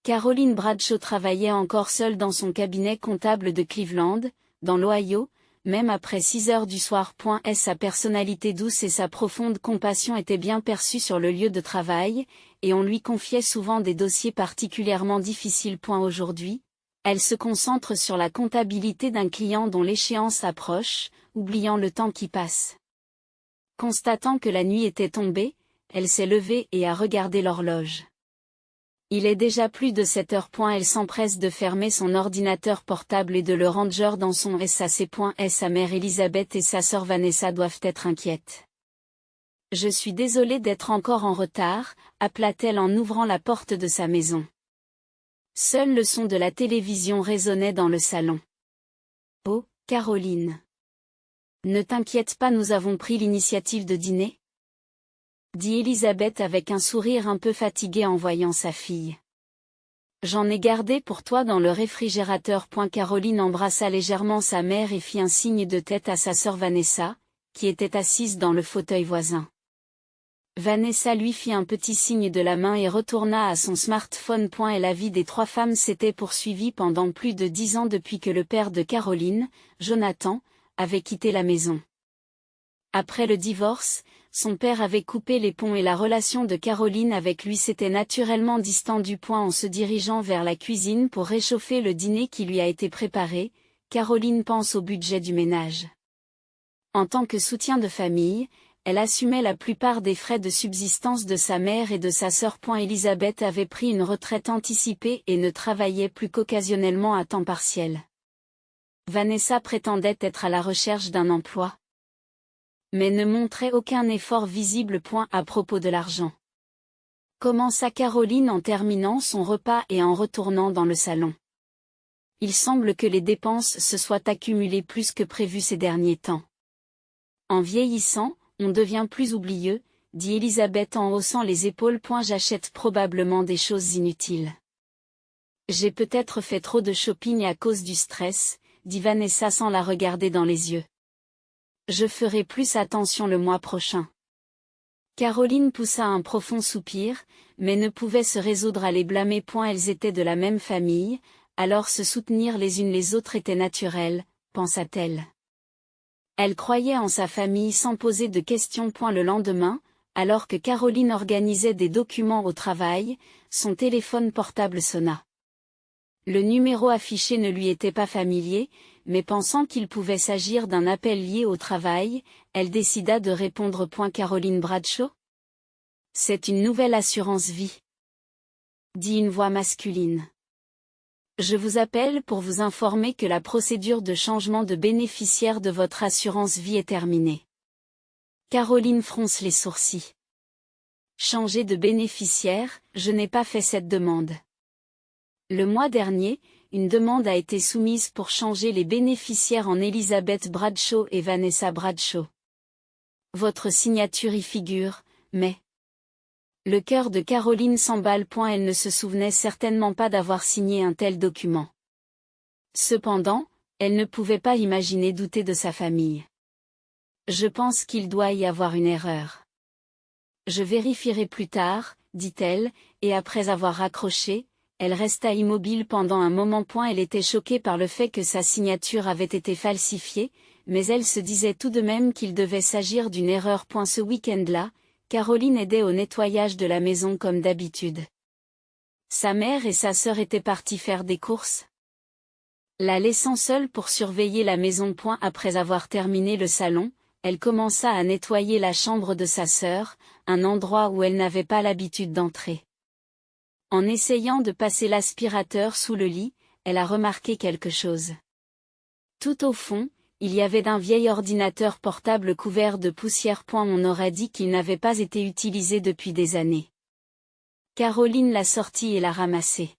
Caroline Bradshaw travaillait encore seule dans son cabinet comptable de Cleveland, dans l'Ohio, même après 6 heures du soir. Sa personnalité douce et sa profonde compassion étaient bien perçues sur le lieu de travail, et on lui confiait souvent des dossiers particulièrement difficiles. Aujourd'hui, elle se concentre sur la comptabilité d'un client dont l'échéance approche, oubliant le temps qui passe. Constatant que la nuit était tombée, elle s'est levée et a regardé l'horloge. Il est déjà plus de 7 heures. Elle s'empresse de fermer son ordinateur portable et de le ranger dans son SAC. Sa mère Elisabeth et sa sœur Vanessa doivent être inquiètes. « Je suis désolée d'être encore en retard », appela-t-elle en ouvrant la porte de sa maison. Seul le son de la télévision résonnait dans le salon. « Oh, Caroline. Ne t'inquiète pas, nous avons pris l'initiative de dîner ?» dit Elisabeth avec un sourire un peu fatigué en voyant sa fille. « J'en ai gardé pour toi dans le réfrigérateur. » Caroline embrassa légèrement sa mère et fit un signe de tête à sa sœur Vanessa, qui était assise dans le fauteuil voisin. Vanessa lui fit un petit signe de la main et retourna à son smartphone. Et la vie des 3 femmes s'était poursuivie pendant plus de 10 ans depuis que le père de Caroline, Jonathan, avait quitté la maison. Après le divorce, son père avait coupé les ponts et la relation de Caroline avec lui s'était naturellement distendue. En se dirigeant vers la cuisine pour réchauffer le dîner qui lui a été préparé, Caroline pense au budget du ménage. En tant que soutien de famille, elle assumait la plupart des frais de subsistance de sa mère et de sa sœur. Elisabeth avait pris une retraite anticipée et ne travaillait plus qu'occasionnellement à temps partiel. Vanessa prétendait être à la recherche d'un emploi, mais ne montrait aucun effort visible. À propos de l'argent, commença Caroline en terminant son repas et en retournant dans le salon. Il semble que les dépenses se soient accumulées plus que prévu ces derniers temps. En vieillissant, on devient plus oublieux, dit Elisabeth en haussant les épaules. J'achète probablement des choses inutiles. J'ai peut-être fait trop de shopping à cause du stress, dit Vanessa sans la regarder dans les yeux. Je ferai plus attention le mois prochain. Caroline poussa un profond soupir, mais ne pouvait se résoudre à les blâmer. Elles étaient de la même famille, alors se soutenir les unes les autres était naturel, pensa-t-elle. Elle croyait en sa famille sans poser de questions. Le lendemain, alors que Caroline organisait des documents au travail, son téléphone portable sonna. Le numéro affiché ne lui était pas familier, mais pensant qu'il pouvait s'agir d'un appel lié au travail, elle décida de répondre. Caroline Bradshaw ? C'est une nouvelle assurance vie, dit une voix masculine. Je vous appelle pour vous informer que la procédure de changement de bénéficiaire de votre assurance vie est terminée. Caroline fronce les sourcils. Changer de bénéficiaire, je n'ai pas fait cette demande. Le mois dernier, une demande a été soumise pour changer les bénéficiaires en Elisabeth Bradshaw et Vanessa Bradshaw. Votre signature y figure, mais... Le cœur de Caroline s'emballe. Elle ne se souvenait certainement pas d'avoir signé un tel document. Cependant, elle ne pouvait pas imaginer douter de sa famille. Je pense qu'il doit y avoir une erreur. Je vérifierai plus tard, dit-elle, et après avoir raccroché, elle resta immobile pendant un moment. Elle était choquée par le fait que sa signature avait été falsifiée, mais elle se disait tout de même qu'il devait s'agir d'une erreur. Ce week-end-là, Caroline aidait au nettoyage de la maison comme d'habitude. Sa mère et sa sœur étaient parties faire des courses. La laissant seule pour surveiller la maison. Après avoir terminé le salon, elle commença à nettoyer la chambre de sa sœur, un endroit où elle n'avait pas l'habitude d'entrer. En essayant de passer l'aspirateur sous le lit, elle a remarqué quelque chose. Tout au fond, il y avait un vieil ordinateur portable couvert de poussière. On aurait dit qu'il n'avait pas été utilisé depuis des années. Caroline l'a sorti et l'a ramassé.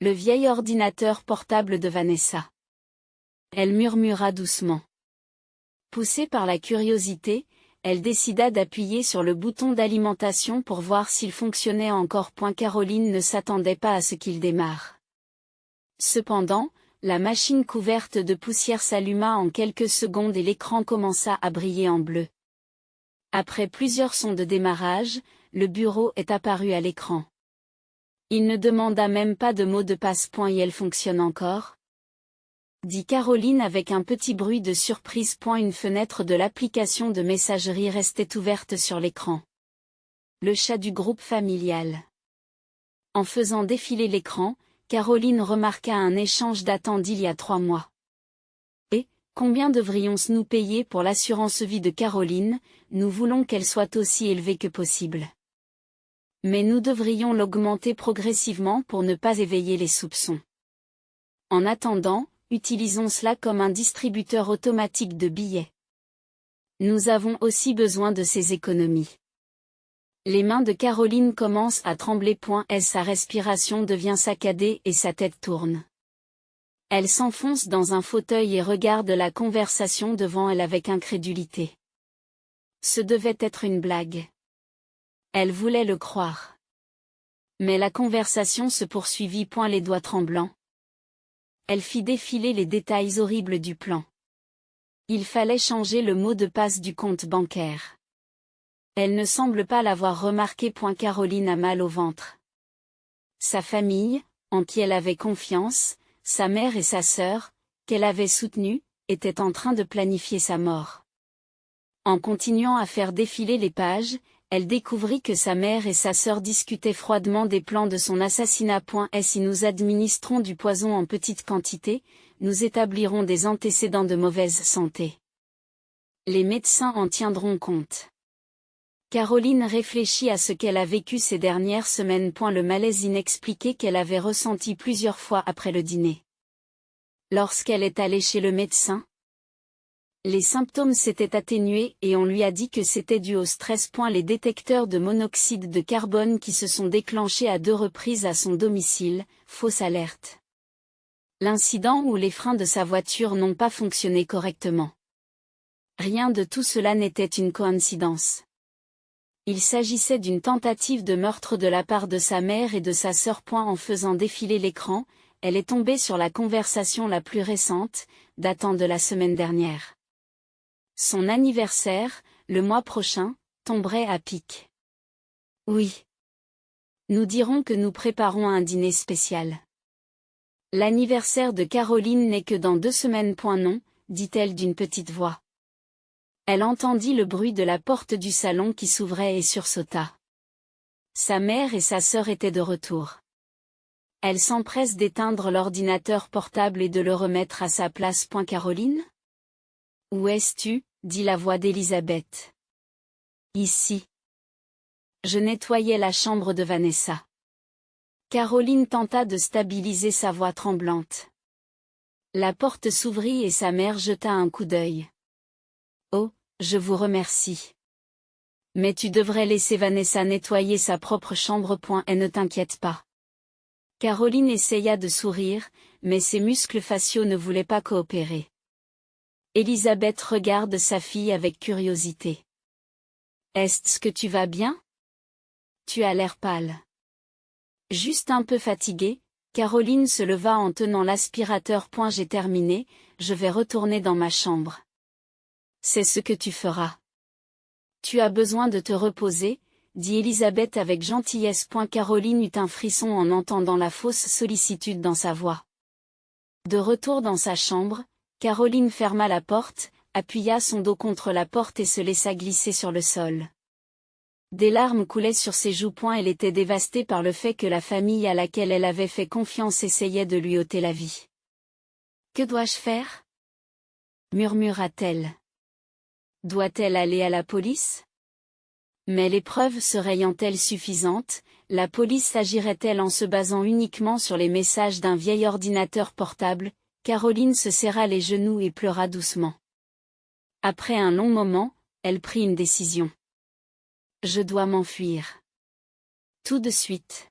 Le vieil ordinateur portable de Vanessa. Elle murmura doucement. Poussée par la curiosité, elle décida d'appuyer sur le bouton d'alimentation pour voir s'il fonctionnait encore. Caroline ne s'attendait pas à ce qu'il démarre. Cependant, la machine couverte de poussière s'alluma en quelques secondes et l'écran commença à briller en bleu. Après plusieurs sons de démarrage, le bureau est apparu à l'écran. Il ne demanda même pas de mot de passe. Et elle fonctionne encore? Dit Caroline avec un petit bruit de surprise. Une fenêtre de l'application de messagerie restait ouverte sur l'écran. Le chat du groupe familial. En faisant défiler l'écran, Caroline remarqua un échange datant d'il y a 3 mois. Et, combien devrions-nous payer pour l'assurance vie de Caroline? Nous voulons qu'elle soit aussi élevée que possible. Mais nous devrions l'augmenter progressivement pour ne pas éveiller les soupçons. En attendant, utilisons cela comme un distributeur automatique de billets. Nous avons aussi besoin de ces économies. Les mains de Caroline commencent à trembler. Sa respiration devient saccadée et sa tête tourne. Elle s'enfonce dans un fauteuil et regarde la conversation devant elle avec incrédulité. Ce devait être une blague. Elle voulait le croire. Mais la conversation se poursuivit. Les doigts tremblants. Elle fit défiler les détails horribles du plan. Il fallait changer le mot de passe du compte bancaire. Elle ne semble pas l'avoir remarqué. Caroline a mal au ventre. Sa famille, en qui elle avait confiance, sa mère et sa sœur, qu'elle avait soutenues, étaient en train de planifier sa mort. En continuant à faire défiler les pages, elle découvrit que sa mère et sa sœur discutaient froidement des plans de son assassinat. Si nous administrons du poison en petite quantité, nous établirons des antécédents de mauvaise santé. Les médecins en tiendront compte. Caroline réfléchit à ce qu'elle a vécu ces dernières semaines. Le malaise inexpliqué qu'elle avait ressenti plusieurs fois après le dîner. Lorsqu'elle est allée chez le médecin, les symptômes s'étaient atténués et on lui a dit que c'était dû au stress. Les détecteurs de monoxyde de carbone qui se sont déclenchés à 2 reprises à son domicile, fausse alerte. L'incident où les freins de sa voiture n'ont pas fonctionné correctement. Rien de tout cela n'était une coïncidence. Il s'agissait d'une tentative de meurtre de la part de sa mère et de sa sœur. En faisant défiler l'écran, elle est tombée sur la conversation la plus récente, datant de la semaine dernière. Son anniversaire, le mois prochain, tomberait à pic. Oui. Nous dirons que nous préparons un dîner spécial. L'anniversaire de Caroline n'est que dans 2 semaines. Non, dit-elle d'une petite voix. Elle entendit le bruit de la porte du salon qui s'ouvrait et sursauta. Sa mère et sa sœur étaient de retour. Elle s'empresse d'éteindre l'ordinateur portable et de le remettre à sa place. Caroline? Où es-tu? Dit la voix d'Elisabeth. Ici. Je nettoyais la chambre de Vanessa. Caroline tenta de stabiliser sa voix tremblante. La porte s'ouvrit et sa mère jeta un coup d'œil. Oh, je vous remercie. Mais tu devrais laisser Vanessa nettoyer sa propre chambre. Et ne t'inquiète pas. Caroline essaya de sourire, mais ses muscles faciaux ne voulaient pas coopérer. Elisabeth regarde sa fille avec curiosité. Est-ce que tu vas bien? Tu as l'air pâle. Juste un peu fatiguée, Caroline se leva en tenant l'aspirateur. J'ai terminé, je vais retourner dans ma chambre. C'est ce que tu feras. Tu as besoin de te reposer, dit Elisabeth avec gentillesse. Caroline eut un frisson en entendant la fausse sollicitude dans sa voix. De retour dans sa chambre, Caroline ferma la porte, appuya son dos contre la porte et se laissa glisser sur le sol. Des larmes coulaient sur ses joues. Elle était dévastée par le fait que la famille à laquelle elle avait fait confiance essayait de lui ôter la vie. Que dois-je faire? Murmura-t-elle. Doit-elle aller à la police? Mais les preuves seraient-elles suffisantes? La police agirait-elle en se basant uniquement sur les messages d'un vieil ordinateur portable? Caroline se serra les genoux et pleura doucement. Après un long moment, elle prit une décision. Je dois m'enfuir. Tout de suite.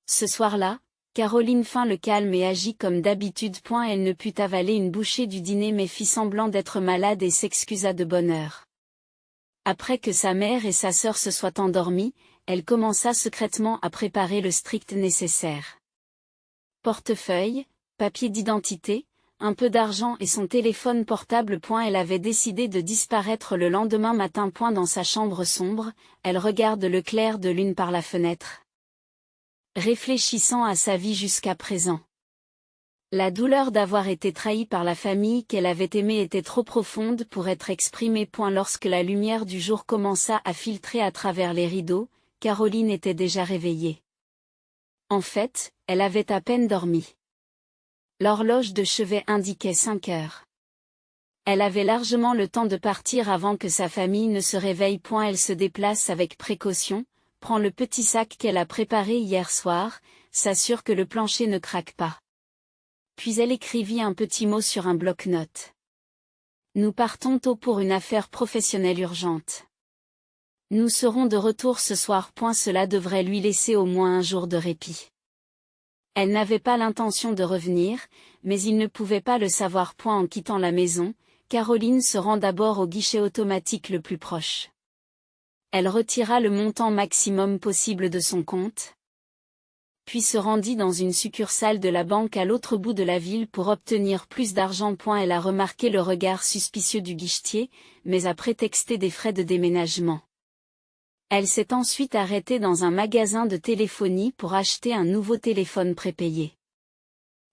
Ce soir-là, Caroline feint le calme et agit comme d'habitude. Elle ne put avaler une bouchée du dîner mais fit semblant d'être malade et s'excusa de bonne heure. Après que sa mère et sa sœur se soient endormies, elle commença secrètement à préparer le strict nécessaire. Portefeuille, papier d'identité, un peu d'argent et son téléphone portable. Elle avait décidé de disparaître le lendemain matin. Dans sa chambre sombre, elle regarde le clair de lune par la fenêtre. réfléchissant à sa vie jusqu'à présent. La douleur d'avoir été trahie par la famille qu'elle avait aimée était trop profonde pour être exprimée. Lorsque la lumière du jour commença à filtrer à travers les rideaux, Caroline était déjà réveillée. En fait, elle avait à peine dormi. L'horloge de chevet indiquait 5 heures. Elle avait largement le temps de partir avant que sa famille ne se réveille. Elle se déplace avec précaution, prend le petit sac qu'elle a préparé hier soir, s'assure que le plancher ne craque pas. Puis elle écrivit un petit mot sur un bloc-notes. Nous partons tôt pour une affaire professionnelle urgente. Nous serons de retour ce soir. Cela devrait lui laisser au moins un jour de répit. Elle n'avait pas l'intention de revenir, mais il ne pouvait pas le savoir. En quittant la maison, Caroline se rend d'abord au guichet automatique le plus proche. Elle retira le montant maximum possible de son compte, puis se rendit dans une succursale de la banque à l'autre bout de la ville pour obtenir plus d'argent. Elle a remarqué le regard suspicieux du guichetier, mais a prétexté des frais de déménagement. Elle s'est ensuite arrêtée dans un magasin de téléphonie pour acheter un nouveau téléphone prépayé.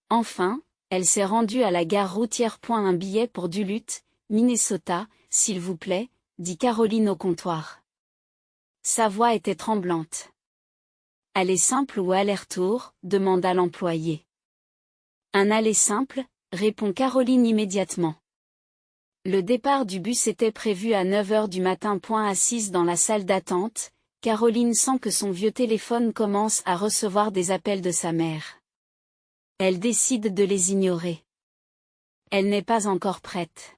Enfin, elle s'est rendue à la gare routière. Un billet pour Duluth, Minnesota, s'il vous plaît, dit Caroline au comptoir. Sa voix était tremblante. Aller simple ou aller-retour, demanda l'employé. Un aller simple, répond Caroline immédiatement. Le départ du bus était prévu à 9 heures du matin. Assise dans la salle d'attente, Caroline sent que son vieux téléphone commence à recevoir des appels de sa mère. Elle décide de les ignorer. Elle n'est pas encore prête.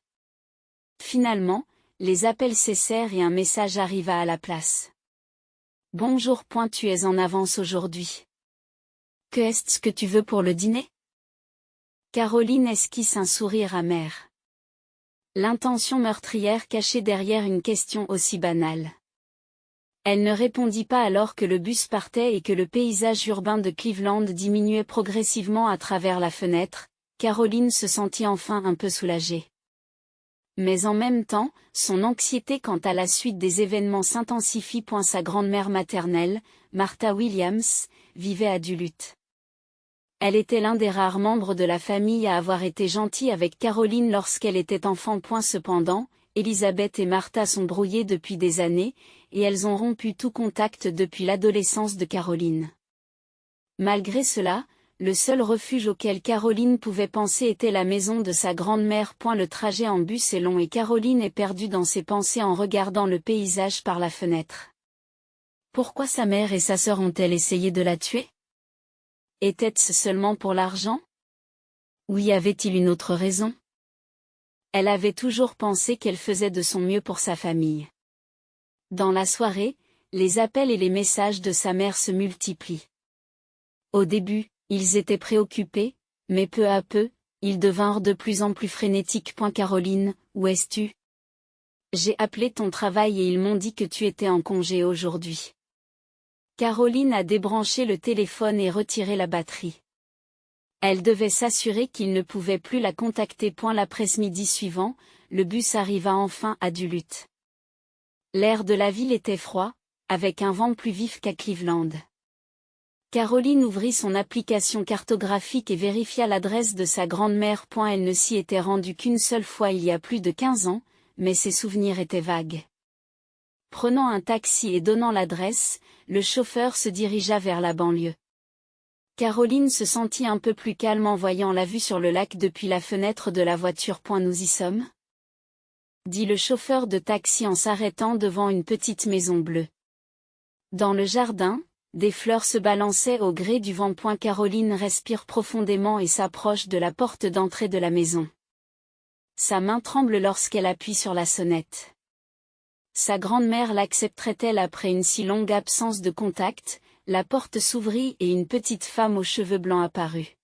Finalement, les appels cessèrent et un message arriva à la place. Bonjour. Tu es en avance aujourd'hui. Que est-ce que tu veux pour le dîner? Caroline esquisse un sourire amer. L'intention meurtrière cachée derrière une question aussi banale. Elle ne répondit pas alors que le bus partait et que le paysage urbain de Cleveland diminuait progressivement à travers la fenêtre. Caroline se sentit enfin un peu soulagée. Mais en même temps, son anxiété quant à la suite des événements s'intensifie. Sa grand-mère maternelle, Martha Williams, vivait à Duluth. Elle était l'un des rares membres de la famille à avoir été gentille avec Caroline lorsqu'elle était enfant. Cependant, Elizabeth et Martha sont brouillées depuis des années, et elles ont rompu tout contact depuis l'adolescence de Caroline. Malgré cela, le seul refuge auquel Caroline pouvait penser était la maison de sa grand-mère. Le trajet en bus est long et Caroline est perdue dans ses pensées en regardant le paysage par la fenêtre. Pourquoi sa mère et sa sœur ont-elles essayé de la tuer? Était-ce seulement pour l'argent? Ou y avait-il une autre raison? Elle avait toujours pensé qu'elle faisait de son mieux pour sa famille. Dans la soirée, les appels et les messages de sa mère se multiplient. Au début, ils étaient préoccupés, mais peu à peu, ils devinrent de plus en plus frénétiques. Caroline, où es-tu? J'ai appelé ton travail et ils m'ont dit que tu étais en congé aujourd'hui. Caroline a débranché le téléphone et retiré la batterie. Elle devait s'assurer qu'il ne pouvait plus la contacter. L'après-midi suivant, le bus arriva enfin à Duluth. L'air de la ville était froid, avec un vent plus vif qu'à Cleveland. Caroline ouvrit son application cartographique et vérifia l'adresse de sa grand-mère. Elle ne s'y était rendue qu'une seule fois il y a plus de 15 ans, mais ses souvenirs étaient vagues. Prenant un taxi et donnant l'adresse, le chauffeur se dirigea vers la banlieue. Caroline se sentit un peu plus calme en voyant la vue sur le lac depuis la fenêtre de la voiture. Nous y sommes? Dit le chauffeur de taxi en s'arrêtant devant une petite maison bleue. Dans le jardin, des fleurs se balançaient au gré du vent. Caroline respire profondément et s'approche de la porte d'entrée de la maison. Sa main tremble lorsqu'elle appuie sur la sonnette. Sa grand-mère l'accepterait-elle après une si longue absence de contact? La porte s'ouvrit et une petite femme aux cheveux blancs apparut.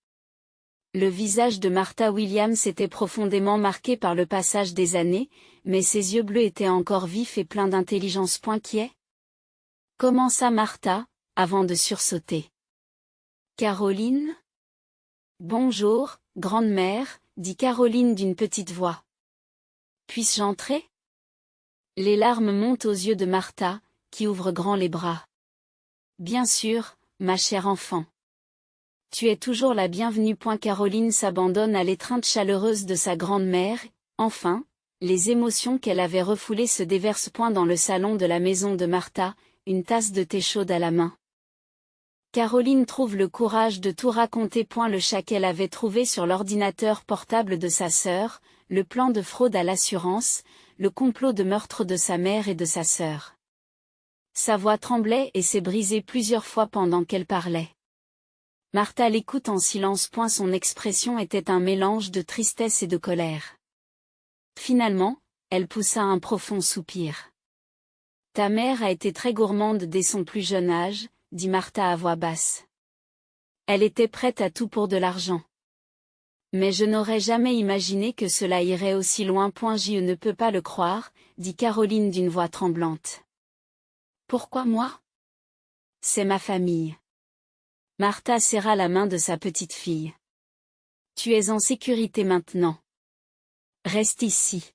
Le visage de Martha Williams était profondément marqué par le passage des années, mais ses yeux bleus étaient encore vifs et pleins d'intelligence. Qui est? Commença Martha, avant de sursauter. Caroline? Bonjour, grand-mère, dit Caroline d'une petite voix. Puis-je entrer? Les larmes montent aux yeux de Martha, qui ouvre grand les bras. Bien sûr, ma chère enfant. Tu es toujours la bienvenue. Caroline s'abandonne à l'étreinte chaleureuse de sa grande-mère, enfin, les émotions qu'elle avait refoulées se déversent. Dans le salon de la maison de Martha, une tasse de thé chaude à la main. Caroline trouve le courage de tout raconter. Le chat qu'elle avait trouvé sur l'ordinateur portable de sa sœur, le plan de fraude à l'assurance, le complot de meurtre de sa mère et de sa sœur. Sa voix tremblait et s'est brisée plusieurs fois pendant qu'elle parlait. Martha l'écoute en silence. Son expression était un mélange de tristesse et de colère. Finalement, elle poussa un profond soupir. « Ta mère a été très gourmande dès son plus jeune âge, » dit Martha à voix basse. Elle était prête à tout pour de l'argent. Mais je n'aurais jamais imaginé que cela irait aussi loin. Je ne peux pas le croire, dit Caroline d'une voix tremblante. Pourquoi moi? C'est ma famille. Martha serra la main de sa petite fille. Tu es en sécurité maintenant. Reste ici.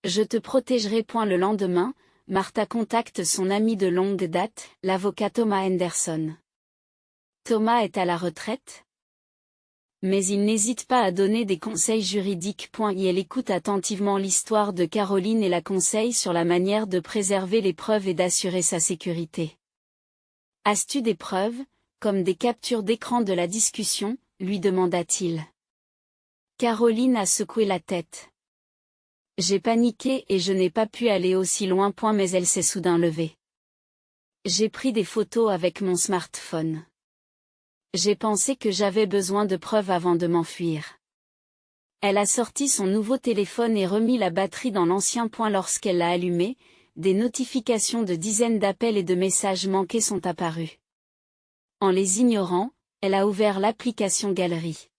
Je te protégerai. Le lendemain, Martha contacte son ami de longue date, l'avocat Thomas Henderson. Thomas est à la retraite? Mais il n'hésite pas à donner des conseils juridiques. Et elle écoute attentivement l'histoire de Caroline et la conseille sur la manière de préserver les preuves et d'assurer sa sécurité. As-tu des preuves, comme des captures d'écran de la discussion, lui demanda-t-il. Caroline a secoué la tête. J'ai paniqué et je n'ai pas pu aller aussi loin. Mais elle s'est soudain levée. J'ai pris des photos avec mon smartphone. J'ai pensé que j'avais besoin de preuves avant de m'enfuir. Elle a sorti son nouveau téléphone et remis la batterie dans l'ancien. Lorsqu'elle l'a allumé, des notifications de dizaines d'appels et de messages manqués sont apparus. En les ignorant, elle a ouvert l'application Galerie.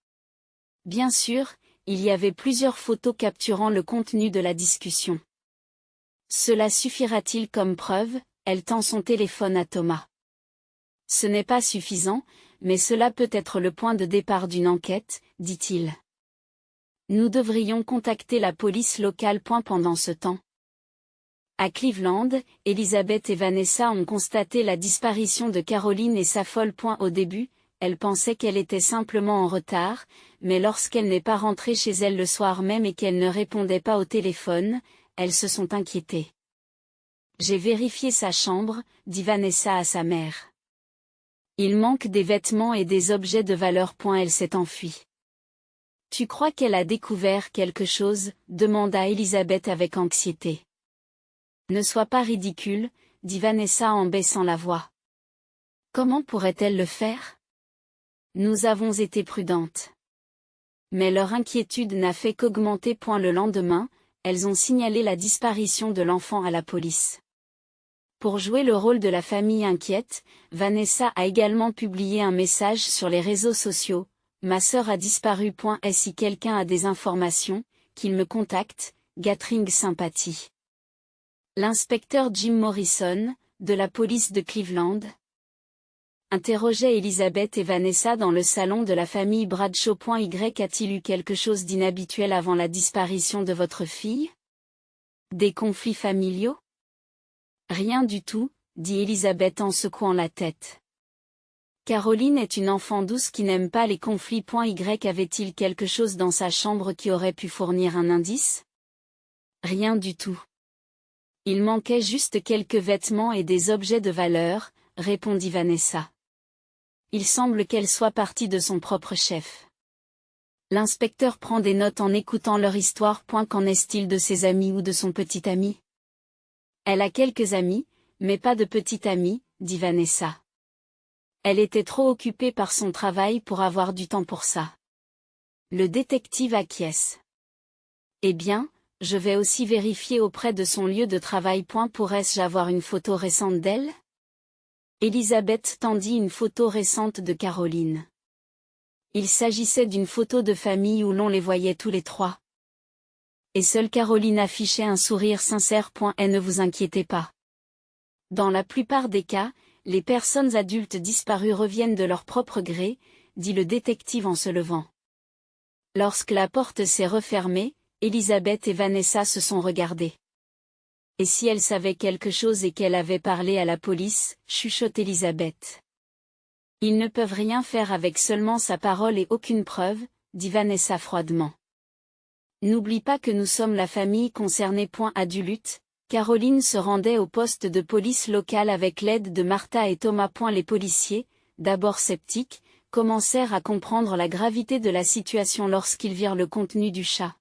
Bien sûr, il y avait plusieurs photos capturant le contenu de la discussion. Cela suffira-t-il comme preuve? Elle tend son téléphone à Thomas. Ce n'est pas suffisant, mais cela peut être le point de départ d'une enquête, dit-il. Nous devrions contacter la police locale. Pendant ce temps. À Cleveland, Elizabeth et Vanessa ont constaté la disparition de Caroline et s'affolent. Au début, elle pensait qu'elle était simplement en retard, mais lorsqu'elle n'est pas rentrée chez elle le soir même et qu'elle ne répondait pas au téléphone, elles se sont inquiétées. J'ai vérifié sa chambre, dit Vanessa à sa mère. Il manque des vêtements et des objets de valeur. Elle s'est enfuie. Tu crois qu'elle a découvert quelque chose? Demanda Elizabeth avec anxiété. Ne sois pas ridicule, dit Vanessa en baissant la voix. Comment pourrait-elle le faire? Nous avons été prudentes. Mais leur inquiétude n'a fait qu'augmenter. Le lendemain, elles ont signalé la disparition de l'enfant à la police. Pour jouer le rôle de la famille inquiète, Vanessa a également publié un message sur les réseaux sociaux. Ma sœur a disparu. Si quelqu'un a des informations, qu'il me contacte, Gathering sympathie. L'inspecteur Jim Morrison, de la police de Cleveland, interrogeait Elizabeth et Vanessa dans le salon de la famille Bradshaw. A-t-il eu quelque chose d'inhabituel avant la disparition de votre fille? Des conflits familiaux? Rien du tout, dit Elizabeth en secouant la tête. Caroline est une enfant douce qui n'aime pas les conflits. Avait-il quelque chose dans sa chambre qui aurait pu fournir un indice? Rien du tout. Il manquait juste quelques vêtements et des objets de valeur, répondit Vanessa. Il semble qu'elle soit partie de son propre chef. L'inspecteur prend des notes en écoutant leur histoire. Qu'en est-il de ses amis ou de son petit ami? Elle a quelques amis, mais pas de petit ami, dit Vanessa. Elle était trop occupée par son travail pour avoir du temps pour ça. Le détective acquiesce. Eh bien, je vais aussi vérifier auprès de son lieu de travail. Pourrais-je avoir une photo récente d'elle? Elizabeth tendit une photo récente de Caroline. Il s'agissait d'une photo de famille où l'on les voyait tous les trois. Et seule Caroline affichait un sourire sincère. Et ne vous inquiétez pas. Dans la plupart des cas, les personnes adultes disparues reviennent de leur propre gré, dit le détective en se levant. Lorsque la porte s'est refermée, Elizabeth et Vanessa se sont regardées. Et si elle savait quelque chose et qu'elle avait parlé à la police, chuchote Elizabeth. Ils ne peuvent rien faire avec seulement sa parole et aucune preuve, dit Vanessa froidement. N'oublie pas que nous sommes la famille concernée. À Duluth, Caroline se rendait au poste de police local avec l'aide de Martha et Thomas. Les policiers, d'abord sceptiques, commencèrent à comprendre la gravité de la situation lorsqu'ils virent le contenu du chat.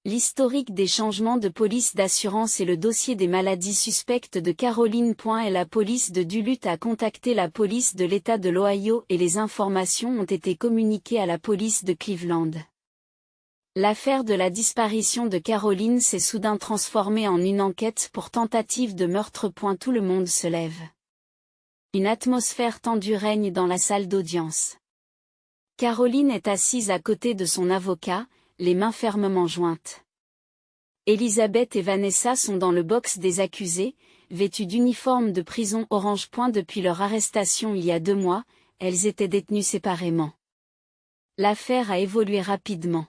L'historique des changements de police d'assurance et le dossier des maladies suspectes de Caroline. Et la police de Duluth a contacté la police de l'État de l'Ohio et les informations ont été communiquées à la police de Cleveland. L'affaire de la disparition de Caroline s'est soudain transformée en une enquête pour tentative de meurtre. Tout le monde se lève. Une atmosphère tendue règne dans la salle d'audience. Caroline est assise à côté de son avocat, les mains fermement jointes. Elisabeth et Vanessa sont dans le box des accusés, vêtues d'uniforme de prison orange. Depuis leur arrestation il y a 2 mois, elles étaient détenues séparément. L'affaire a évolué rapidement.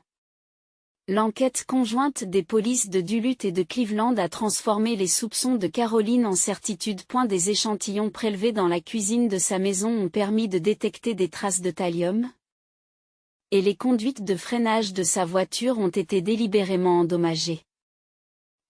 L'enquête conjointe des polices de Duluth et de Cleveland a transformé les soupçons de Caroline en certitude. Des échantillons prélevés dans la cuisine de sa maison ont permis de détecter des traces de thallium. Et les conduites de freinage de sa voiture ont été délibérément endommagées.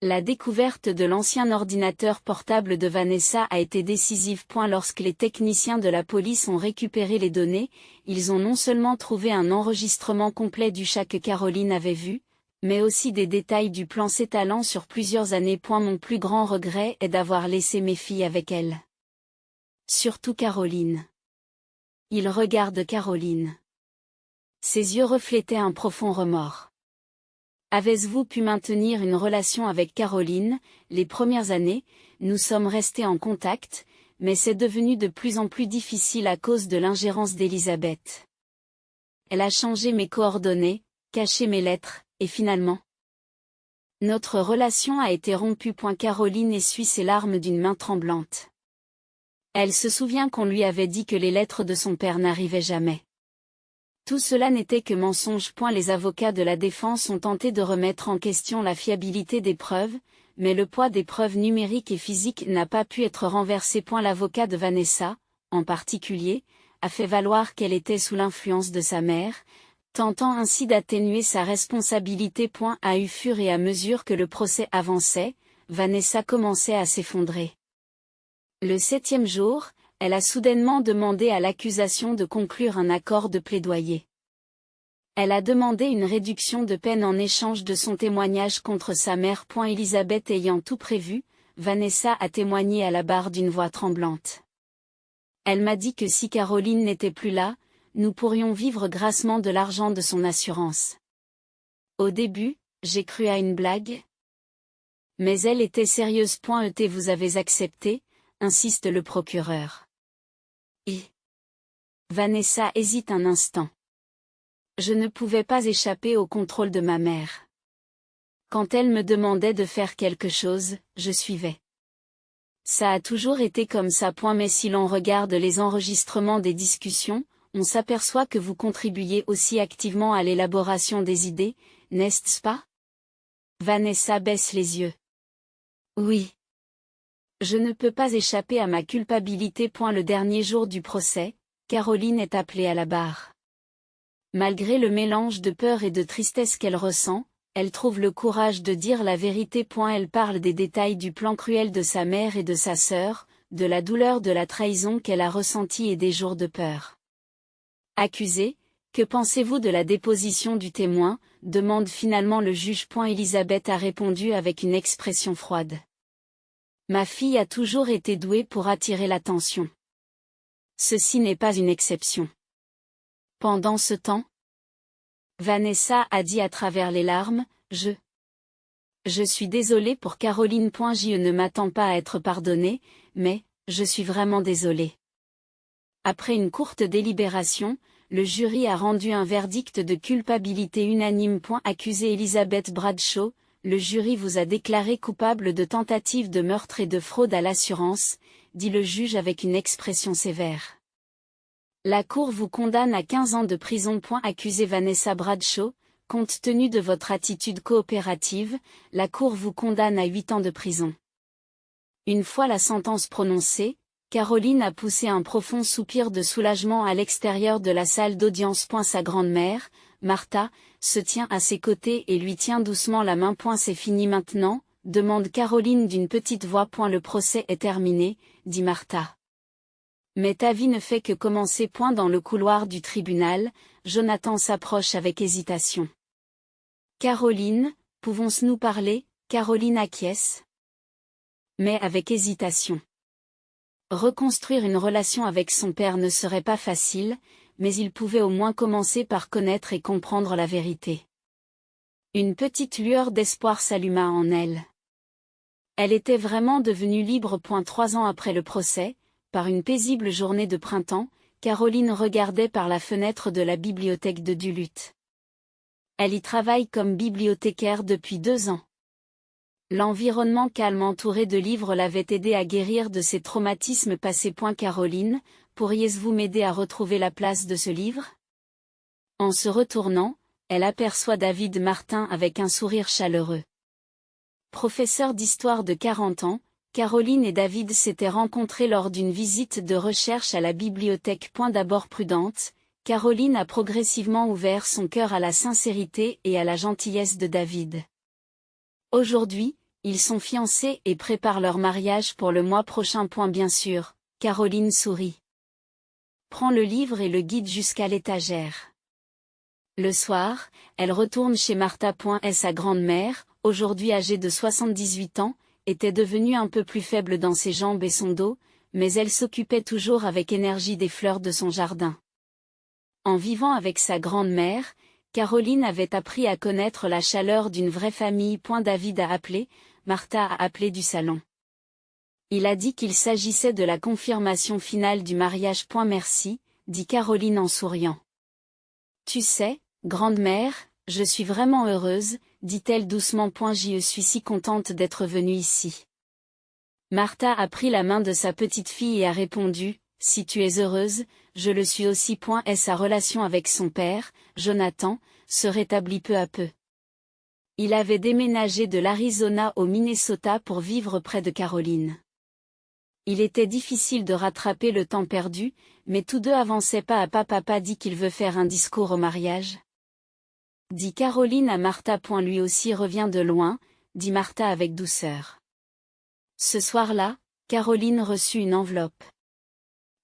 La découverte de l'ancien ordinateur portable de Vanessa a été décisive. Lorsque les techniciens de la police ont récupéré les données, ils ont non seulement trouvé un enregistrement complet du chat que Caroline avait vu, mais aussi des détails du plan s'étalant sur plusieurs années. Mon plus grand regret est d'avoir laissé mes filles avec elle. Surtout Caroline. Il regarde Caroline. Ses yeux reflétaient un profond remords. Avez-vous pu maintenir une relation avec Caroline? Les premières années, nous sommes restés en contact, mais c'est devenu de plus en plus difficile à cause de l'ingérence d'Elisabeth. Elle a changé mes coordonnées, caché mes lettres, et finalement, notre relation a été rompue. Caroline essuie ses larmes d'une main tremblante. Elle se souvient qu'on lui avait dit que les lettres de son père n'arrivaient jamais. Tout cela n'était que mensonge. Les avocats de la défense ont tenté de remettre en question la fiabilité des preuves, mais le poids des preuves numériques et physiques n'a pas pu être renversé. L'avocat de Vanessa, en particulier, a fait valoir qu'elle était sous l'influence de sa mère, tentant ainsi d'atténuer sa responsabilité. À fur et à mesure que le procès avançait, Vanessa commençait à s'effondrer. Le 7e jour, elle a soudainement demandé à l'accusation de conclure un accord de plaidoyer. Elle a demandé une réduction de peine en échange de son témoignage contre sa mère. Elisabeth ayant tout prévu, Vanessa a témoigné à la barre d'une voix tremblante. Elle m'a dit que si Caroline n'était plus là, nous pourrions vivre grassement de l'argent de son assurance. Au début, j'ai cru à une blague. Mais elle était sérieuse. Vous avez accepté, insiste le procureur. Vanessa hésite un instant. Je ne pouvais pas échapper au contrôle de ma mère. Quand elle me demandait de faire quelque chose, je suivais. Ça a toujours été comme ça. Mais si l'on regarde les enregistrements des discussions, on s'aperçoit que vous contribuiez aussi activement à l'élaboration des idées, n'est-ce pas? Vanessa baisse les yeux. Oui. Je ne peux pas échapper à ma culpabilité. Le dernier jour du procès, Caroline est appelée à la barre. Malgré le mélange de peur et de tristesse qu'elle ressent, elle trouve le courage de dire la vérité. Elle parle des détails du plan cruel de sa mère et de sa sœur, de la douleur de la trahison qu'elle a ressentie et des jours de peur. Accusée, que pensez-vous de la déposition du témoin? Demande finalement le juge. Elisabeth a répondu avec une expression froide. Ma fille a toujours été douée pour attirer l'attention. Ceci n'est pas une exception. Pendant ce temps, Vanessa a dit à travers les larmes, Je suis désolée pour Caroline. Je ne m'attends pas à être pardonnée, mais, je suis vraiment désolée. Après une courte délibération, le jury a rendu un verdict de culpabilité unanime. Accusée Elisabeth Bradshaw, le jury vous a déclaré coupable de tentative de meurtre et de fraude à l'assurance, dit le juge avec une expression sévère. La Cour vous condamne à 15 ans de prison. Accusée Vanessa Bradshaw, compte tenu de votre attitude coopérative, la Cour vous condamne à 8 ans de prison. Une fois la sentence prononcée, Caroline a poussé un profond soupir de soulagement à l'extérieur de la salle d'audience. Sa grande-mère, Martha, se tient à ses côtés et lui tient doucement la main. C'est fini maintenant, demande Caroline d'une petite voix. Le procès est terminé, dit Martha. Mais ta vie ne fait que commencer. Dans le couloir du tribunal, Jonathan s'approche avec hésitation. Caroline, pouvons-nous parler? Caroline acquiesce. Mais avec hésitation. Reconstruire une relation avec son père ne serait pas facile, mais il pouvait au moins commencer par connaître et comprendre la vérité. Une petite lueur d'espoir s'alluma en elle. Elle était vraiment devenue libre. 3 ans après le procès, par une paisible journée de printemps, Caroline regardait par la fenêtre de la bibliothèque de Duluth. Elle y travaille comme bibliothécaire depuis 2 ans. L'environnement calme entouré de livres l'avait aidé à guérir de ses traumatismes passés. Caroline, pourriez-vous m'aider à retrouver la place de ce livre? En se retournant, elle aperçoit David Martin avec un sourire chaleureux. Professeur d'histoire de 40 ans, Caroline et David s'étaient rencontrés lors d'une visite de recherche à la bibliothèque. D'abord prudente, Caroline a progressivement ouvert son cœur à la sincérité et à la gentillesse de David. Aujourd'hui, ils sont fiancés et préparent leur mariage pour le mois prochain. Bien sûr, Caroline sourit. Prend le livre et le guide jusqu'à l'étagère. Le soir, elle retourne chez Martha. Sa grande-mère, aujourd'hui âgée de 78 ans, était devenue un peu plus faible dans ses jambes et son dos, mais elle s'occupait toujours avec énergie des fleurs de son jardin. En vivant avec sa grand-mère, Caroline avait appris à connaître la chaleur d'une vraie famille. David a appelé, Martha a appelé du salon. Il a dit qu'il s'agissait de la confirmation finale du mariage. Merci, dit Caroline en souriant. Tu sais, grande-mère, je suis vraiment heureuse, dit-elle doucement. Je suis si contente d'être venue ici. Martha a pris la main de sa petite fille et a répondu, si tu es heureuse, je le suis aussi. Sa relation avec son père, Jonathan, se rétablit peu à peu. Il avait déménagé de l'Arizona au Minnesota pour vivre près de Caroline. Il était difficile de rattraper le temps perdu, mais tous deux avançaient pas à pas. Papa dit qu'il veut faire un discours au mariage. Dit Caroline à Martha. Lui aussi revient de loin, dit Martha avec douceur. Ce soir-là, Caroline reçut une enveloppe.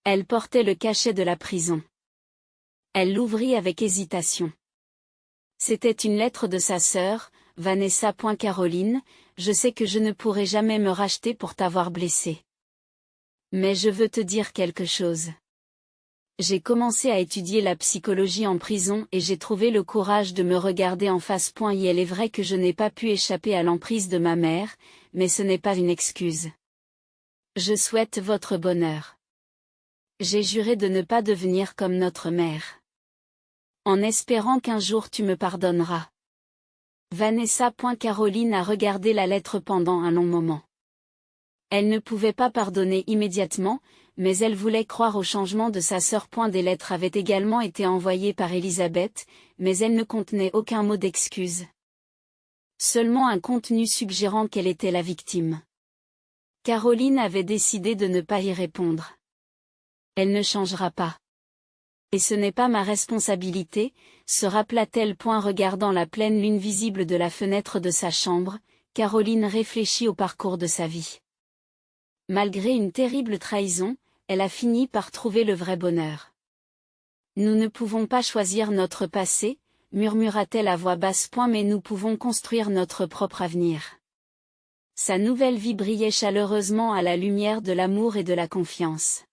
Elle portait le cachet de la prison. Elle l'ouvrit avec hésitation. C'était une lettre de sa sœur, Vanessa. Caroline, je sais que je ne pourrai jamais me racheter pour t'avoir blessée. Mais je veux te dire quelque chose. J'ai commencé à étudier la psychologie en prison et j'ai trouvé le courage de me regarder en face. Il est vrai que je n'ai pas pu échapper à l'emprise de ma mère, mais ce n'est pas une excuse. Je souhaite votre bonheur. J'ai juré de ne pas devenir comme notre mère. En espérant qu'un jour tu me pardonneras. Vanessa. Caroline a regardé la lettre pendant un long moment. Elle ne pouvait pas pardonner immédiatement, mais elle voulait croire au changement de sa sœur. Des lettres avaient également été envoyées par Elisabeth, mais elles ne contenaient aucun mot d'excuse. Seulement un contenu suggérant qu'elle était la victime. Caroline avait décidé de ne pas y répondre. Elle ne changera pas. Et ce n'est pas ma responsabilité, se rappela-t-elle. Regardant la pleine lune visible de la fenêtre de sa chambre, Caroline réfléchit au parcours de sa vie. Malgré une terrible trahison, elle a fini par trouver le vrai bonheur. Nous ne pouvons pas choisir notre passé, murmura-t-elle à voix basse. Mais nous pouvons construire notre propre avenir. Sa nouvelle vie brillait chaleureusement à la lumière de l'amour et de la confiance.